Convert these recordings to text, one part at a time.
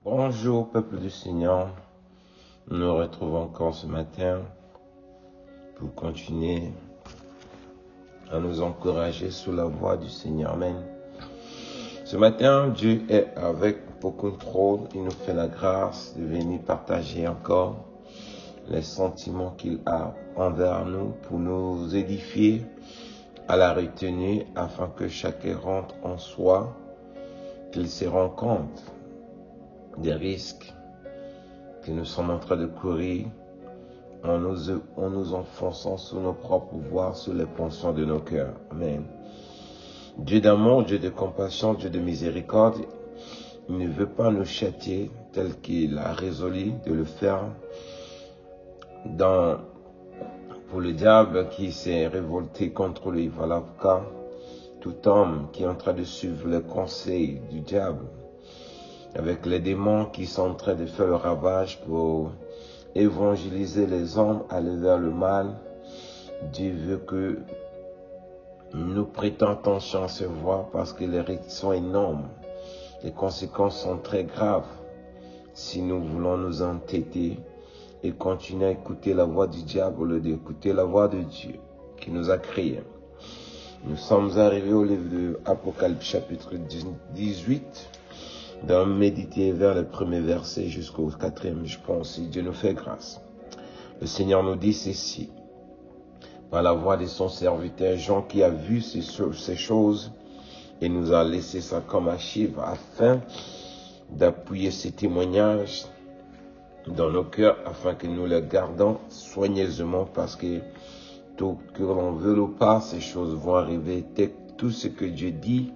Bonjour peuple du Seigneur, nous nous retrouvons encore ce matin pour continuer à nous encourager sous la voix du Seigneur. Amen. Ce matin, Dieu est avec au contrôle, il nous fait la grâce de venir partager encore les sentiments qu'il a envers nous pour nous édifier à la retenue afin que chacun rentre en soi, qu'il se rende compte des risques que nous sommes en train de courir en nous enfonçant sous nos propres voies, sous les pensions de nos cœurs. Amen. Dieu d'amour, Dieu de compassion, Dieu de miséricorde, il ne veut pas nous châtier tel qu'il a résolu de le faire pour le diable qui s'est révolté contre lui. Voilà pourquoi tout homme qui est en train de suivre le conseil du diable, avec les démons qui sont en train de faire le ravage pour évangéliser les hommes, aller vers le mal, Dieu veut que nous prêtons attention à ces voies parce que les risques sont énormes. Les conséquences sont très graves si nous voulons nous entêter et continuer à écouter la voix du diable au lieu d'écouter la voix de Dieu qui nous a créés. Nous sommes arrivés au livre de Apocalypse chapitre 18, d'en méditer vers le premier verset jusqu'au 4e, je pense, si Dieu nous fait grâce. Le Seigneur nous dit ceci, par la voix de son serviteur Jean qui a vu ces choses et nous a laissé ça comme archive afin d'appuyer ces témoignages dans nos cœurs afin que nous les gardons soigneusement parce que tout que l'on veut ou pas, ces choses vont arriver. Tout ce que Dieu dit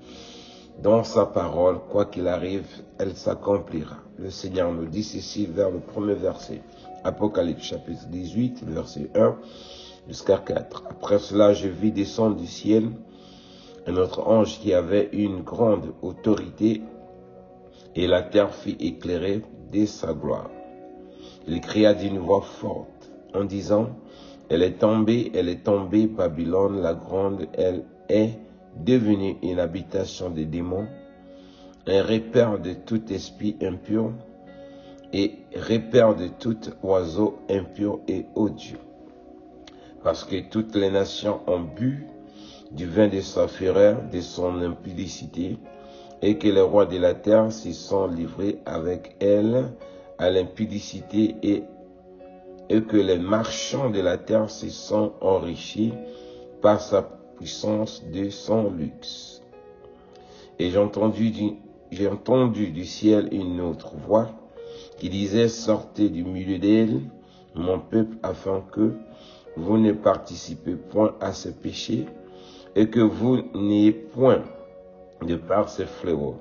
dans sa parole, quoi qu'il arrive, elle s'accomplira. Le Seigneur nous dit ceci vers le premier verset. Apocalypse chapitre 18, verset 1 jusqu'à 4. Après cela, je vis descendre du ciel un autre ange qui avait une grande autorité et la terre fut éclairée de sa gloire. Il cria d'une voix forte en disant, elle est tombée, Babylone la grande, elle est devenue une habitation des démons, un repère de tout esprit impur et repère de tout oiseau impur et odieux. Parce que toutes les nations ont bu du vin de sa fureur, de son impudicité, et que les rois de la terre s'y sont livrés avec elle à l'impudicité et que les marchands de la terre se sont enrichis par sa puissance de son luxe. Et j'ai entendu du ciel une autre voix qui disait, sortez du milieu d'elle, mon peuple, afin que vous ne participez point à ce péché et que vous n'ayez point de part ces fléaux,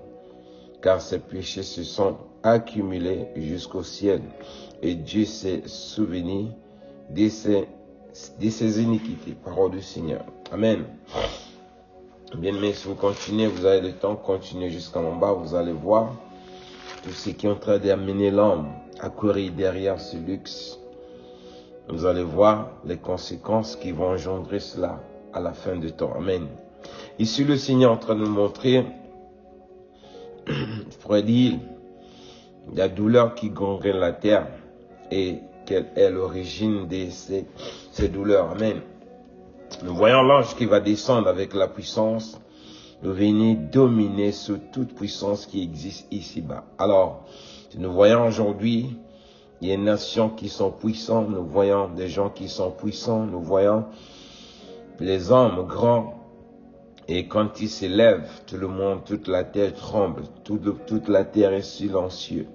car ces péchés se sont accumulés jusqu'au ciel et Dieu s'est souvenu de ses iniquités. Parole du Seigneur. Amen. Bien-aimés, si vous continuez, vous avez le temps de continuer jusqu'en bas, vous allez voir tout ce qui est en train d'amener l'homme à courir derrière ce luxe. Vous allez voir les conséquences qui vont engendrer cela à la fin du temps. Amen. Ici, le Seigneur est en train de nous montrer, je pourrais dire, la douleur qui gangrène la terre et quelle est l'origine de ces douleurs. Amen. Nous voyons l'ange qui va descendre avec la puissance de venir dominer sur toute puissance qui existe ici-bas. Alors, nous voyons aujourd'hui, il y a des nations qui sont puissantes, nous voyons des gens qui sont puissants, nous voyons les hommes grands, et quand ils s'élèvent, tout le monde, toute la terre tremble, toute la terre est silencieuse.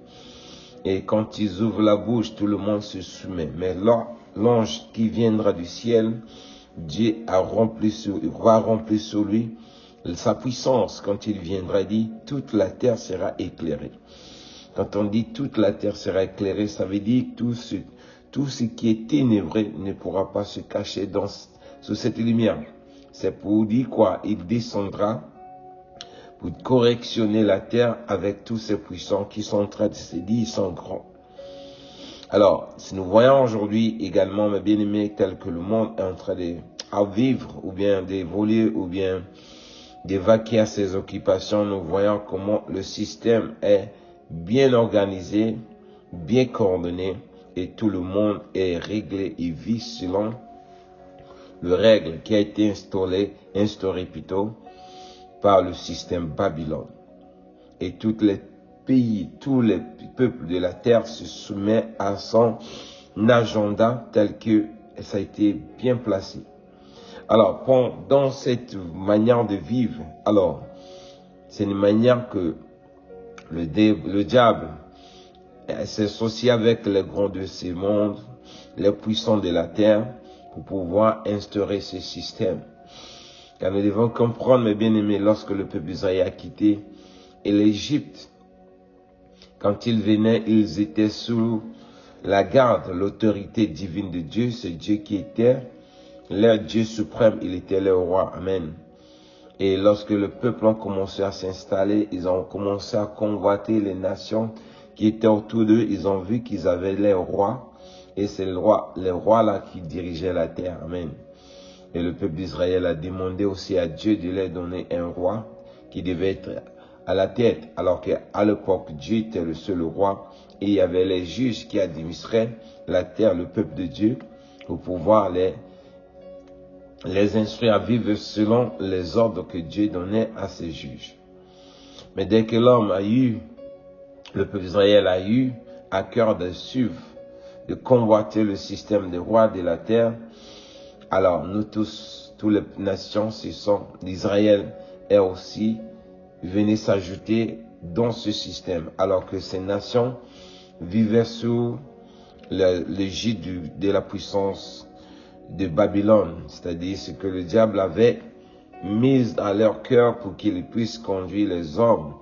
Et quand ils ouvrent la bouche, tout le monde se soumet. Mais là, l'ange qui viendra du ciel, Dieu va remplir sur lui sa puissance. Quand il viendra, il dit, toute la terre sera éclairée. Quand on dit toute la terre sera éclairée, ça veut dire que tout ce qui est ténébreux ne pourra pas se cacher sous cette lumière. C'est pour dire quoi? Il descendra pour correctionner la terre avec tous ces puissants qui sont en train de se dire, ils sont grands. Alors, si nous voyons aujourd'hui également, mes bien-aimés, tel que le monde est en train de vivre, ou bien d'évoluer, ou bien d'évacuer à ses occupations, nous voyons comment le système est bien organisé, bien coordonné, et tout le monde est réglé et vit selon le règle qui a été instauré plutôt par le système Babylone. Et tous les pays, tous les peuples de la terre se soumettent à son agenda tel que ça a été bien placé. Alors, dans cette manière de vivre, alors, c'est une manière que le diable s'associe avec les grands de ce monde, les puissants de la terre, pour pouvoir instaurer ce système. Car nous devons comprendre, mes bien-aimés, lorsque le peuple d'Israël a quitté l'Égypte, quand ils venaient, ils étaient sous la garde, l'autorité divine de Dieu. C'est Dieu qui était leur Dieu suprême, il était leur roi. Amen. Et lorsque le peuple a commencé à s'installer, ils ont commencé à convoiter les nations qui étaient autour d'eux. Ils ont vu qu'ils avaient leur roi. Et c'est le roi là qui dirigeait la terre. Amen. Et le peuple d'Israël a demandé aussi à Dieu de leur donner un roi qui devait être à la tête. Alors qu'à l'époque, Dieu était le seul roi. Et il y avait les juges qui administraient la terre, le peuple de Dieu, pour pouvoir les instruire à vivre selon les ordres que Dieu donnait à ses juges. Mais dès que le peuple d'Israël a eu à cœur de suivre, de convoiter le système des rois de la terre, alors nous tous, toutes les nations, d'Israël est aussi venu s'ajouter dans ce système, alors que ces nations vivaient sous l'égide de la puissance de Babylone, c'est-à-dire ce que le diable avait mis à leur cœur pour qu'ils puissent conduire les hommes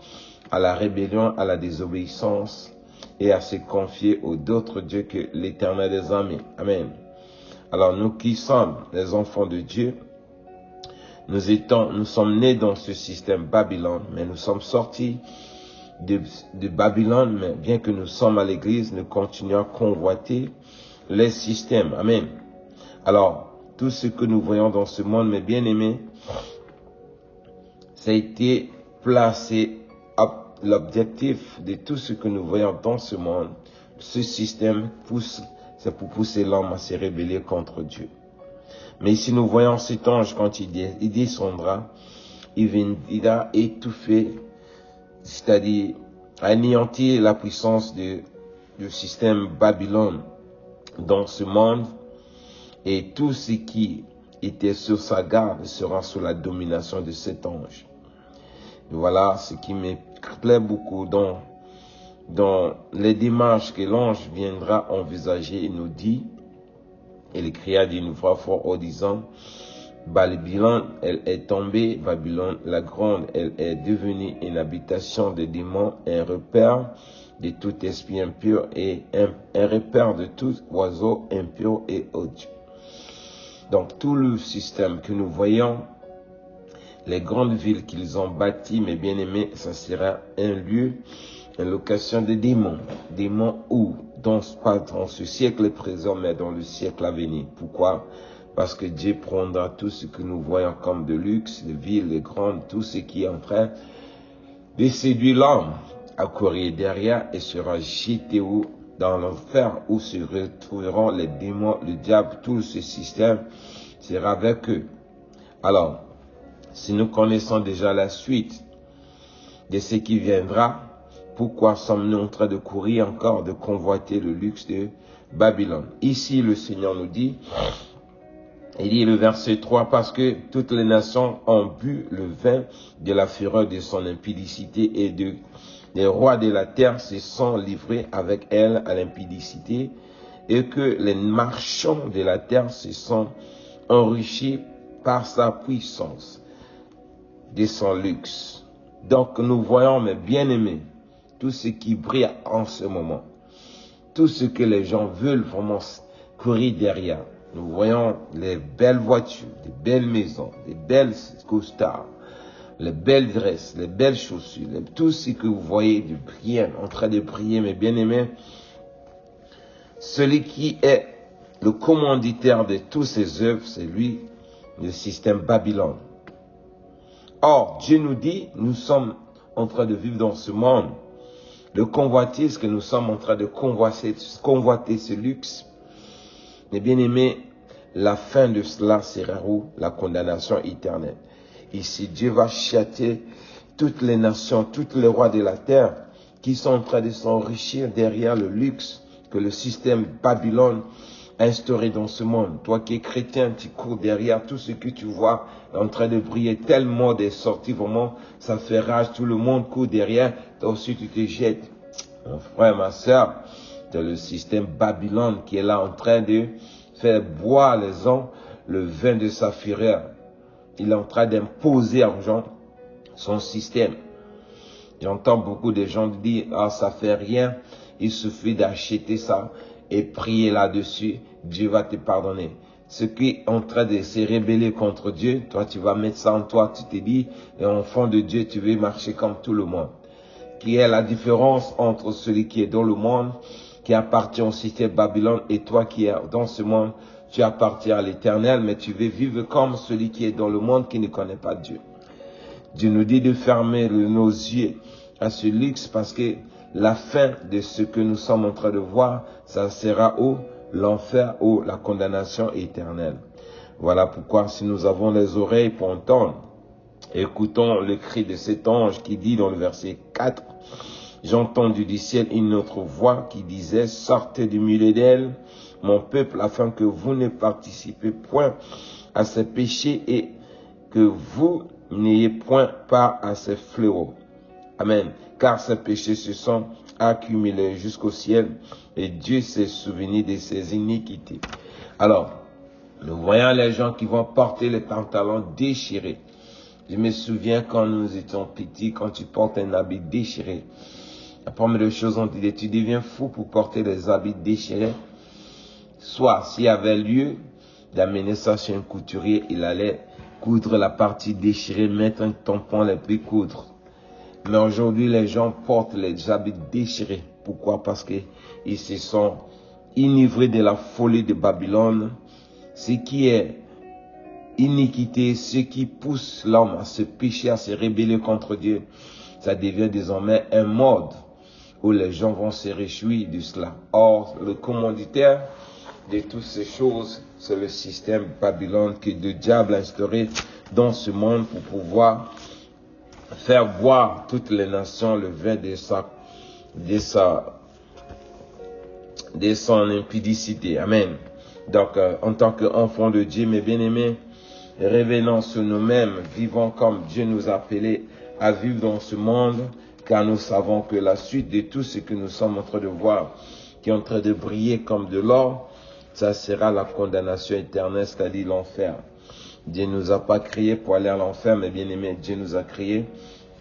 à la rébellion, à la désobéissance et à se confier aux d'autres dieux que l'Éternel des armées. Amen. Alors nous qui sommes les enfants de Dieu, nous sommes nés dans ce système Babylone, mais nous sommes sortis de Babylone, mais bien que nous sommes à l'église, nous continuons à convoiter les systèmes. Amen. Alors, tout ce que nous voyons dans ce monde, mes bien-aimés, ça a été placé à l'objectif de tout ce que nous voyons dans ce monde. Ce système c'est pour pousser l'homme à se rébeller contre Dieu. Mais ici, nous voyons cet ange, quand il descendra, il viendra étouffer, c'est-à-dire anéantir la puissance du système Babylone dans ce monde. Et tout ce qui était sur sa garde sera sous la domination de cet ange. Et voilà ce qui me plaît beaucoup dans les démarches que l'ange viendra envisager. Il nous dit, il cria d'une voix forte en disant, Babylone, elle est tombée, Babylone la grande, elle est devenue une habitation de démons, un repère de tout esprit impur et un repère de tout oiseau impur et odieux. Donc tout le système que nous voyons, les grandes villes qu'ils ont bâties, mes bien-aimés, ça sera un lieu, une location de démons. Démons où? Pas dans ce siècle présent, mais dans le siècle à venir. Pourquoi? Parce que Dieu prendra tout ce que nous voyons comme de luxe, les villes, les grandes, tout ce qui est en train de séduire l'homme à courir derrière et sera jeté dans l'enfer où se retrouveront les démons, le diable, tout ce système sera avec eux. Alors, si nous connaissons déjà la suite de ce qui viendra, pourquoi sommes-nous en train de courir encore, de convoiter le luxe de Babylone? Ici, le Seigneur nous dit, il dit le verset 3, parce que toutes les nations ont bu le vin de la fureur de son impudicité et les rois de la terre se sont livrés avec elle à l'impudicité et que les marchands de la terre se sont enrichis par sa puissance de son luxe. Donc nous voyons, mes bien-aimés, tout ce qui brille en ce moment, tout ce que les gens veulent vraiment courir derrière. Nous voyons les belles voitures, les belles maisons, les belles costards, les belles dresses, les belles chaussures, tout ce que vous voyez de briller, en train de briller, mes bien-aimés. Celui qui est le commanditaire de toutes ces œuvres, c'est lui, le système Babylone. Or, Dieu nous dit, nous sommes en train de vivre dans ce monde. le convoitise que nous sommes en train de convoiter ce luxe, mes bien-aimés, la fin de cela sera où? La condamnation éternelle. Ici, Dieu va châtier toutes les nations, tous les rois de la terre qui sont en train de s'enrichir derrière le luxe que le système Babylone a instauré dans ce monde. Toi qui es chrétien, tu cours derrière tout ce que tu vois en train de briller. Tel mode est sorti, vraiment, ça fait rage, tout le monde court derrière. Toi aussi, tu te jettes. Mon frère, ma soeur, c'est le système Babylone qui est là en train de faire boire les gens le vin de sa fureur. Il est en train d'imposer aux gens son système. J'entends beaucoup de gens dire, ah, ça fait rien, il suffit d'acheter ça et prier là-dessus, Dieu va te pardonner. Ce qui est en train de se rébeller contre Dieu, toi tu vas mettre ça en toi, tu te dis, et enfant de Dieu, tu veux marcher comme tout le monde. Qui est la différence entre celui qui est dans le monde, qui appartient au système Babylone, et toi qui es dans ce monde, tu appartiens à l'Éternel, mais tu veux vivre comme celui qui est dans le monde, qui ne connaît pas Dieu. Dieu nous dit de fermer nos yeux à ce luxe parce que la fin de ce que nous sommes en train de voir, ça sera où? L'enfer ou la condamnation éternelle. Voilà pourquoi si nous avons les oreilles pour entendre, écoutons le cri de cet ange qui dit dans le verset 4, j'ai entendu du ciel une autre voix qui disait, sortez du milieu d'elle, mon peuple, afin que vous ne participez point à ses péchés et que vous n'ayez point part à ces fléaux. Amen. Car ces péchés se sont accumulés jusqu'au ciel et Dieu s'est souvenu de ses iniquités. Alors, nous voyons les gens qui vont porter les pantalons déchirés. Je me souviens quand nous étions petits, quand tu portes un habit déchiré. La première des choses, on dit, tu deviens fou pour porter des habits déchirés. Soit, s'il y avait lieu d'amener ça chez un couturier, il allait coudre la partie déchirée, mettre un tampon et puis coudre. Mais aujourd'hui, les gens portent les habits déchirés. Pourquoi? Parce qu'ils se sont enivrés de la folie de Babylone. Ce qui est iniquité, ce qui pousse l'homme à se pécher, à se rébeller contre Dieu, ça devient désormais un mode où les gens vont se réjouir de cela. Or, le commanditaire de toutes ces choses, c'est le système Babylone que le diable a instauré dans ce monde pour pouvoir faire boire toutes les nations le vin de son impudicité. Amen. Donc, en tant qu'enfants de Dieu, mes bien-aimés, revenons sur nous-mêmes, vivons comme Dieu nous a appelés à vivre dans ce monde, car nous savons que la suite de tout ce que nous sommes en train de voir, qui est en train de briller comme de l'or, ça sera la condamnation éternelle, c'est-à-dire l'enfer. Dieu ne nous a pas créés pour aller à l'enfer, mais bien aimé, Dieu nous a créés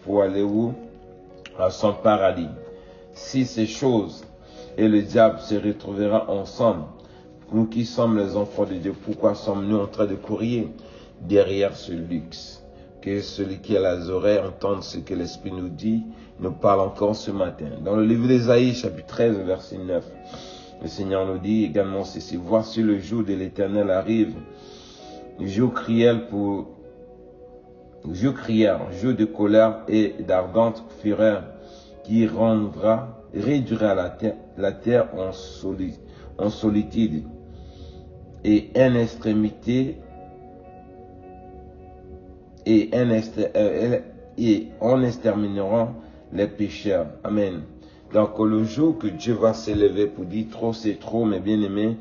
pour aller où? À son paradis. Si ces choses et le diable se retrouveront ensemble, nous qui sommes les enfants de Dieu, pourquoi sommes-nous en train de courir derrière ce luxe? Que celui qui a les oreilles entende ce que l'Esprit nous dit, nous parle encore ce matin. Dans le livre d'Ésaïe, chapitre 13, verset 9, le Seigneur nous dit également ceci, voici le jour de l'Éternel arrive, jour criel, jour de colère et d'ardente fureur, qui réduira la terre en solitude et en extermineront les pécheurs. Amen. Donc le jour que Dieu va s'élever pour dire trop c'est trop, mes bien-aimés,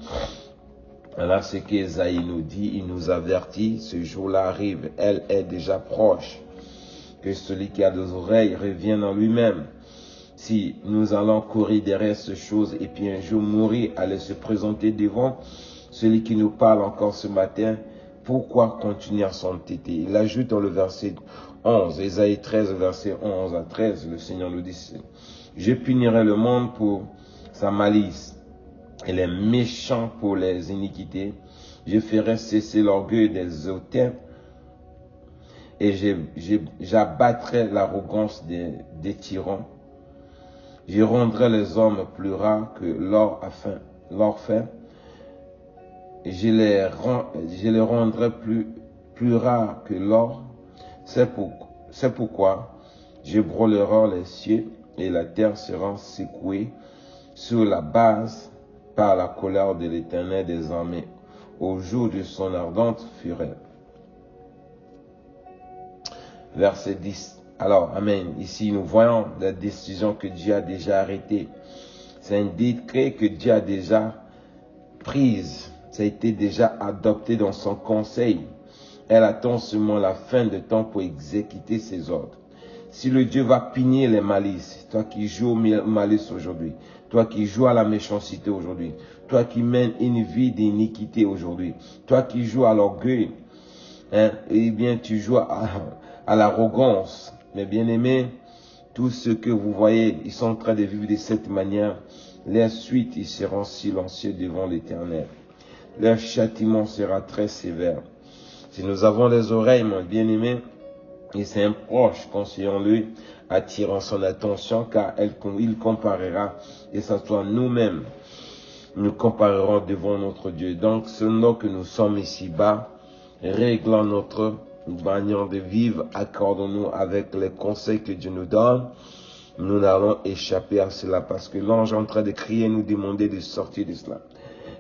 alors ce qu'Ésaïe nous dit, il nous avertit, ce jour-là arrive, elle est déjà proche. Que celui qui a des oreilles revienne en lui-même. Si nous allons courir derrière ces choses et puis un jour mourir, aller se présenter devant celui qui nous parle encore ce matin, pourquoi continuer à s'entêter? Il ajoute dans le verset 11, Ésaïe 13, verset 11 à 13, le Seigneur nous dit, je punirai le monde pour sa malice et les méchants pour les iniquités. Je ferai cesser l'orgueil des hautains et j'abattrai l'arrogance des tyrans. Je rendrai les hommes plus rares que l'or fin. Je les rendrai plus rares que l'or. C'est pourquoi je brûlerai les cieux et la terre sera secouée sur la base par la colère de l'Éternel des armées au jour de son ardente fureur. Verset 10. Alors, Amen. Ici, nous voyons la décision que Dieu a déjà arrêtée. C'est un décret que Dieu a déjà prise. Ça a été déjà adopté dans son conseil. Elle attend seulement la fin de temps pour exécuter ses ordres. Si le Dieu va punir les malices, toi qui joues au malice aujourd'hui, toi qui joues à la méchanceté aujourd'hui, toi qui mènes une vie d'iniquité aujourd'hui, toi qui joues à l'orgueil, eh bien tu joues à l'arrogance. Mais bien aimés, tous ceux que vous voyez, ils sont en train de vivre de cette manière, leur suite, ils seront silencieux devant l'Éternel. Leur châtiment sera très sévère. Si nous avons les oreilles, mon bien-aimé, et c'est un proche, conseillons-le, attirant son attention, car il comparera, et ça soit nous-mêmes, nous comparerons devant notre Dieu. Donc, selon que nous sommes ici-bas, réglant notre manière de vivre, accordons-nous avec les conseils que Dieu nous donne. Nous n'allons échapper à cela, parce que l'ange est en train de crier, nous demander de sortir de cela.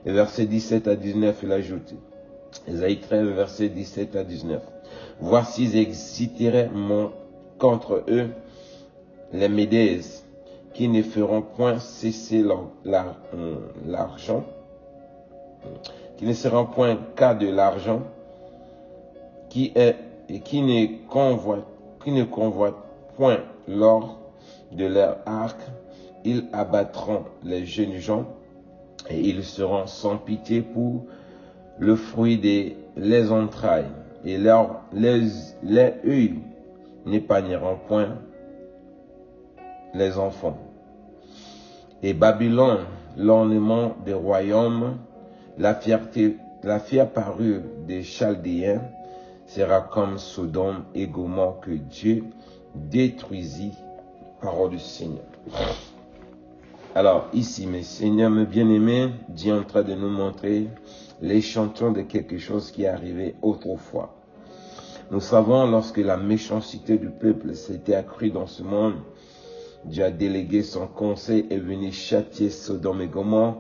Et versets 17 à 19, il ajoute, Ésaïe 13, versets 17 à 19. Voici, j'exciterai contre eux les Médèses, qui ne feront point cesser l'argent, qui ne seront point cas de l'argent, qui ne convoitent point l'or de leur arc. Ils abattront les jeunes gens, et ils seront sans pitié pour le fruit des entrailles, et les yeux n'épargneront point les enfants. Et Babylone, l'ornement des royaumes, la fière parure des Chaldéens, sera comme Sodome et Gomorrhe que Dieu détruisit, parole du Seigneur. Alors ici, mes seigneurs, mes bien-aimés, Dieu est en train de nous montrer l'échantillon de quelque chose qui est arrivé autrefois. Nous savons, lorsque la méchanceté du peuple s'était accrue dans ce monde, Dieu a délégué son conseil et venu châtier Sodome et Gomorrhe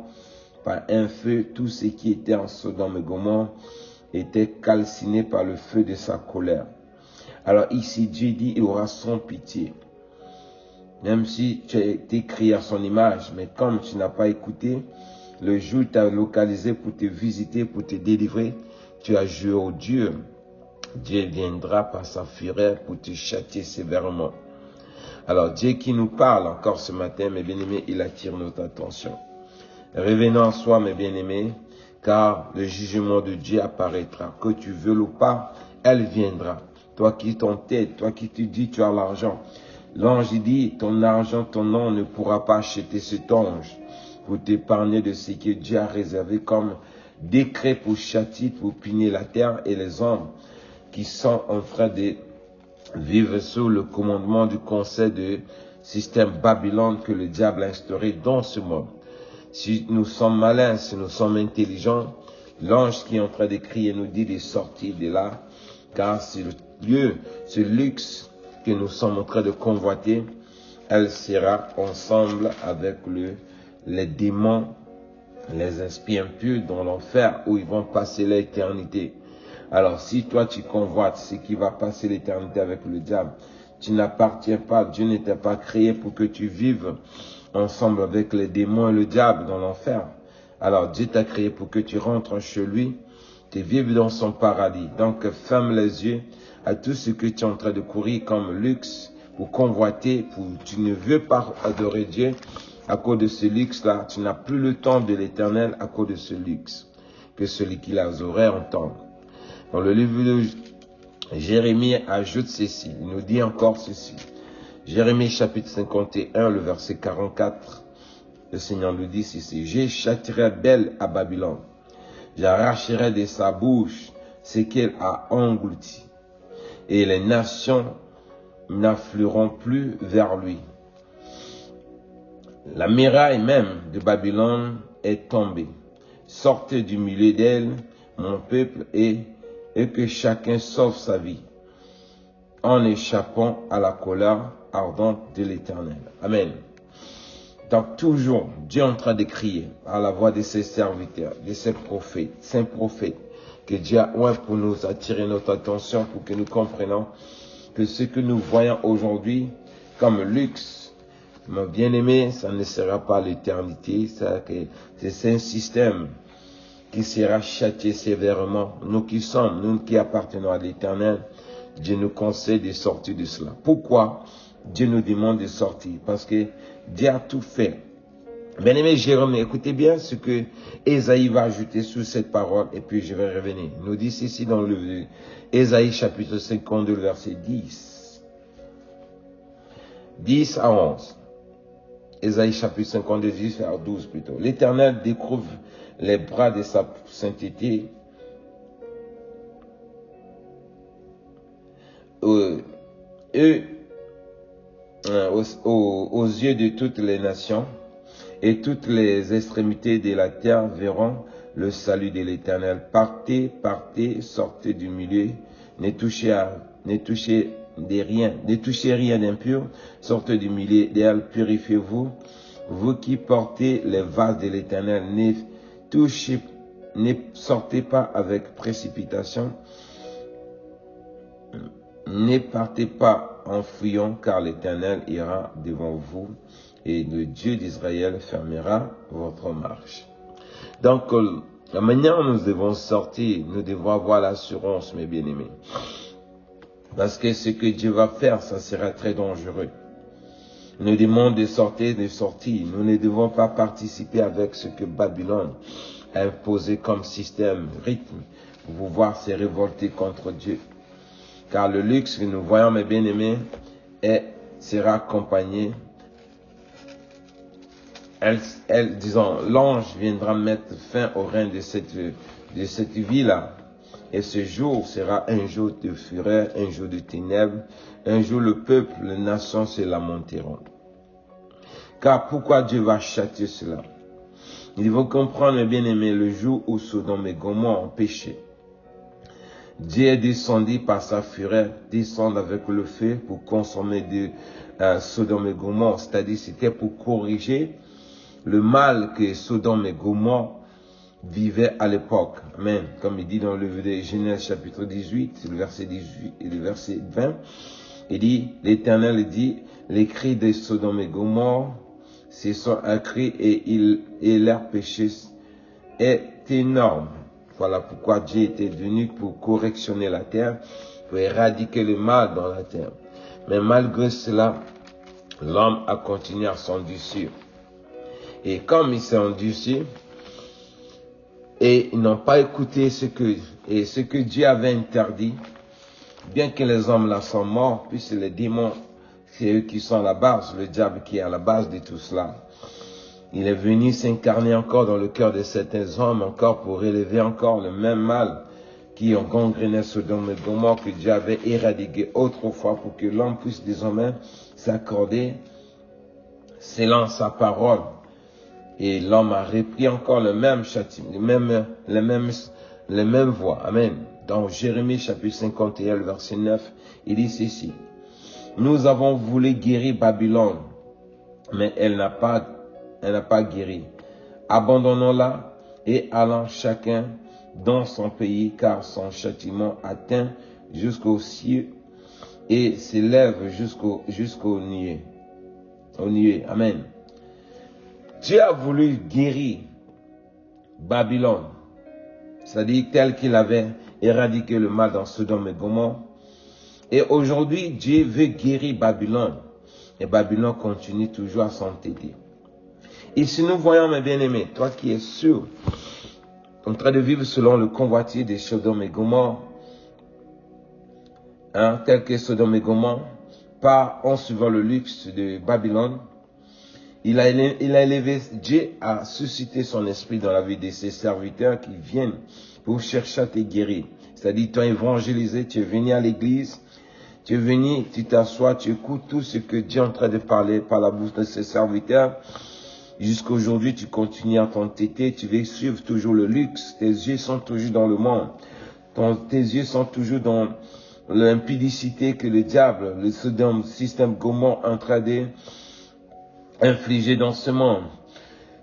par un feu. Tout ce qui était en Sodome et Gomorrhe était calciné par le feu de sa colère. Alors ici, Dieu dit, il aura sans pitié. Même si tu as été créé à son image, mais comme tu n'as pas écouté, le jour où tu as localisé pour te visiter, pour te délivrer, tu as joué au Dieu. Dieu viendra par sa fureur pour te châtier sévèrement. Alors Dieu qui nous parle encore ce matin, mes bien-aimés, il attire notre attention. Revenons en soi, mes bien-aimés, car le jugement de Dieu apparaîtra. Que tu veuilles ou pas, elle viendra. Toi qui t'entêtes, toi qui te dis tu as l'argent. L'ange dit, ton argent, ton nom ne pourra pas acheter cet ange pour t'épargner de ce que Dieu a réservé comme décret pour châtier, pour punir la terre et les hommes qui sont en train de vivre sous le commandement du conseil de système Babylone que le diable a instauré dans ce monde. Si nous sommes malins, si nous sommes intelligents, l'ange qui est en train de crier nous dit de sortir de là, car c'est le lieu, ce luxe que nous sommes en train de convoiter, elle sera ensemble avec les démons, les esprits impurs dans l'enfer où ils vont passer l'éternité. Alors si toi tu convoites ce qui va passer l'éternité avec le diable, tu n'appartiens pas, Dieu ne t'a pas créé pour que tu vives ensemble avec les démons et le diable dans l'enfer. Alors Dieu t'a créé pour que tu rentres chez lui, tu vives dans son paradis. Donc ferme les yeux à tout ce que tu es en train de courir comme luxe, pour convoiter, tu ne veux pas adorer Dieu à cause de ce luxe-là. Tu n'as plus le temps de l'éternel à cause de ce luxe. Que celui qui les aurait entende. Dans le livre de Jérémie ajoute ceci, il nous dit encore ceci. Jérémie chapitre 51, le verset 44, le Seigneur nous dit ceci. Je châtierai belle à Babylone, j'arracherai de sa bouche ce qu'elle a englouti, et les nations n'afflueront plus vers lui. La muraille même de Babylone est tombée. Sortez du milieu d'elle, mon peuple, et que chacun sauve sa vie, en échappant à la colère, ardente de l'Éternel. Amen. Donc toujours, Dieu est en train de crier à la voix de ses serviteurs, de ses prophètes, saints prophètes, que Dieu a oint pour nous attirer notre attention, pour que nous comprenions que ce que nous voyons aujourd'hui comme luxe, mon bien-aimé, ça ne sera pas l'éternité, c'est un système qui sera châtié sévèrement. Nous qui appartenons à l'Éternel, Dieu nous conseille de sortir de cela. Pourquoi Dieu nous demande de sortir? Parce que Dieu a tout fait. Bien-aimé Jérôme, écoutez bien ce que Ésaïe va ajouter sur cette parole et puis je vais revenir. Il nous dit ceci dans le Ésaïe chapitre 52, verset 10. 10 à 11. Ésaïe chapitre 52, 10 à 12 plutôt. L'Éternel découvre les bras de sa sainteté aux yeux de toutes les nations, et toutes les extrémités de la terre verront le salut de l'Éternel. Partez, partez, sortez du milieu, ne touchez rien d'impur, sortez du milieu d'elle, purifiez-vous. Vous qui portez les vases de l'Éternel, ne sortez pas avec précipitation, ne partez pas en fuyant, car l'Éternel ira devant vous et le Dieu d'Israël fermera votre marche. Donc, la manière dont nous devons sortir, nous devons avoir l'assurance, mes bien-aimés. Parce que ce que Dieu va faire, ça sera très dangereux. Il nous demande de sortir, Nous ne devons pas participer avec ce que Babylone a imposé comme système, rythme, pour pouvoir se révolter contre Dieu. Car le luxe que nous voyons, mes bien-aimés, sera accompagné. Disons, l'ange viendra mettre fin au règne de cette vie-là. Et ce jour sera un jour de fureur, un jour de ténèbres, un jour le peuple, les nations se lamenteront. Car pourquoi Dieu va châtier cela? Il faut comprendre, mes bien-aimés, le jour où Sodome et Gomorrhe ont péché. Dieu est descendu par sa fureur, descendre avec le feu pour consommer de Sodome et Gomorrhe. C'est-à-dire, c'était pour corriger le mal que Sodome et Gomorrhe vivaient à l'époque. Amen. Comme il dit dans le livre de Genèse chapitre 18, le verset 18 et le verset 20, il dit, l'Éternel dit, les cris de Sodome et Gomorrhe, ce sont un cri et leur péché est énorme. Voilà pourquoi Dieu était venu pour correctionner la terre, pour éradiquer le mal dans la terre. Mais malgré cela, l'homme a continué à s'endurcir. Et comme il s'est endurci, et ils n'ont pas écouté ce que Dieu avait interdit, bien que les hommes là sont morts, puisque les démons, c'est eux qui sont à la base, le diable qui est à la base de tout cela. Il est venu s'incarner encore dans le cœur de certains hommes, encore pour relever encore le même mal qui ont gangréné Sodome et Gomorrhe, que Dieu avait éradiqué autrefois pour que l'homme puisse désormais s'accorder selon sa parole. Et l'homme a repris encore le même châtiment, les mêmes voies. Amen. Dans Jérémie chapitre 51, verset 9, il dit ceci. Nous avons voulu guérir Babylone, mais elle n'a pas guéri. Abandonnons-la et allons chacun dans son pays, car son châtiment atteint jusqu'aux cieux et s'élève jusqu'aux nuées. Amen. Dieu a voulu guérir Babylone, c'est-à-dire tel qu'il avait éradiqué le mal dans Sodome et Gomorrhe. Et aujourd'hui, Dieu veut guérir Babylone. Et Babylone continue toujours à s'entêter. Et si nous voyons, mes bien-aimés, toi qui es sûr, en train de vivre selon le convoitier de Sodome et Gomorrhe, tel que Sodome et Gomorrhe, pas en suivant le luxe de Babylone, il a élevé, Dieu a suscité son esprit dans la vie de ses serviteurs qui viennent pour chercher à te guérir. C'est-à-dire, tu as évangélisé, tu es venu à l'église, tu es venu, tu t'assois, tu écoutes tout ce que Dieu est en train de parler par la bouche de ses serviteurs. Jusqu'à aujourd'hui, tu continues à t'entêter, tu veux suivre toujours le luxe, tes yeux sont toujours dans le monde, tes yeux sont toujours dans l'impudicité que le diable, le système Gomorrhe est en train d'infliger dans ce monde.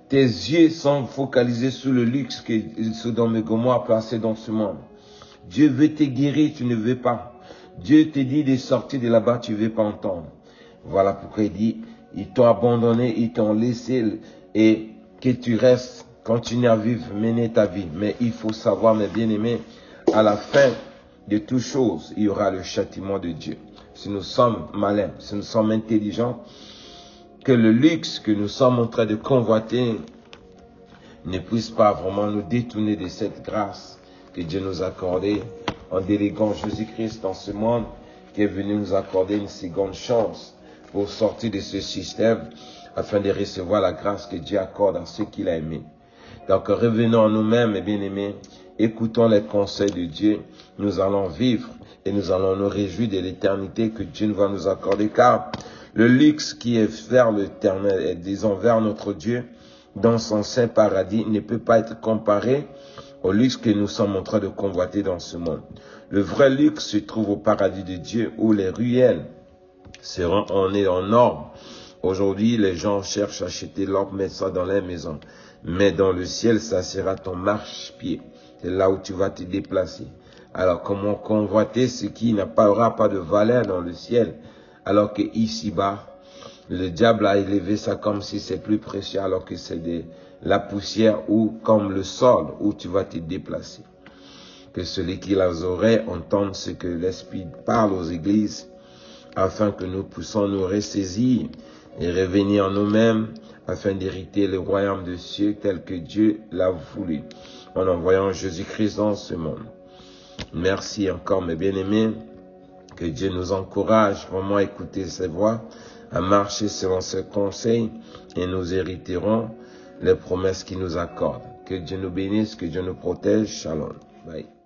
Tes yeux sont focalisés sur le luxe que Sodome et Gomorrhe a placé dans ce monde. Dieu veut te guérir, tu ne veux pas. Dieu te dit de sortir de là-bas, tu ne veux pas entendre. Voilà pourquoi il dit, ils t'ont abandonné, ils t'ont laissé et que tu restes, continue à vivre, mener ta vie. Mais il faut savoir, mes bien-aimés, à la fin de toutes choses, il y aura le châtiment de Dieu. Si nous sommes malins, si nous sommes intelligents, que le luxe que nous sommes en train de convoiter ne puisse pas vraiment nous détourner de cette grâce que Dieu nous a accordée en déléguant Jésus-Christ dans ce monde qui est venu nous accorder une seconde chance pour sortir de ce système afin de recevoir la grâce que Dieu accorde à ceux qu'il a aimés. Donc revenons à nous-mêmes, mes bien-aimés, écoutons les conseils de Dieu, nous allons vivre et nous allons nous réjouir de l'éternité que Dieu va nous accorder, car le luxe qui est vers l'éternel, disons vers notre Dieu, dans son saint paradis, ne peut pas être comparé au luxe que nous sommes en train de convoiter dans ce monde. Le vrai luxe se trouve au paradis de Dieu, où les ruelles seront en or. Aujourd'hui, les gens cherchent à acheter l'or, mettre ça dans les maisons. Mais dans le ciel, ça sera ton marche-pied. C'est là où tu vas te déplacer. Alors, comment convoiter ce qui n'aura pas de valeur dans le ciel, alors que ici-bas, le diable a élevé ça comme si c'est plus précieux, alors que c'est de la poussière ou comme le sol où tu vas te déplacer. Que celui qui les aurait entende ce que l'Esprit parle aux églises, afin que nous puissions nous ressaisir et revenir en nous-mêmes, afin d'hériter le royaume des cieux tel que Dieu l'a voulu, en envoyant Jésus-Christ dans ce monde. Merci encore, mes bien-aimés. Que Dieu nous encourage vraiment à écouter ses voix, à marcher selon ses conseils, et nous hériterons les promesses qu'il nous accorde. Que Dieu nous bénisse, que Dieu nous protège. Shalom. Bye.